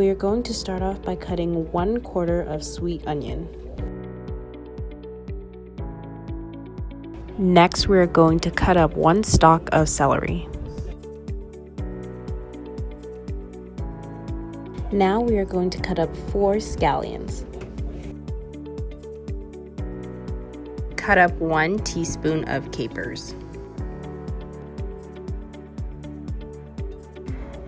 We are going to start off by cutting 1/4 of sweet onion. Next, we are going to cut up 1 stalk of celery. Now we are going to cut up 4 scallions. Cut up 1 teaspoon of capers.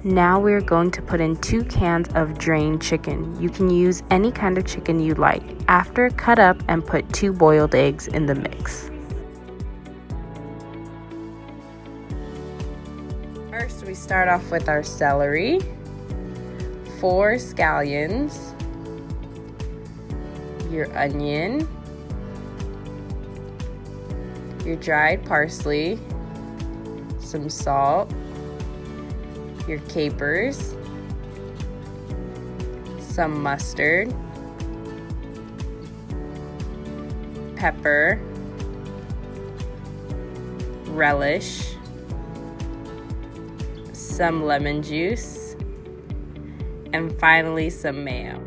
Now we're going to put in 2 cans of drained chicken. You can use any kind of chicken you like. After, cut up and put 2 boiled eggs in the mix. First, we start off with our celery, 4 scallions, your onion, your dried parsley, some salt, your capers, some mustard, pepper, relish, some lemon juice, and finally some mayo.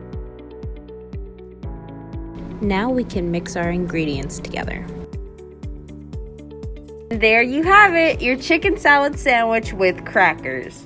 Now we can mix our ingredients together. There you have it, your chicken salad sandwich with crackers.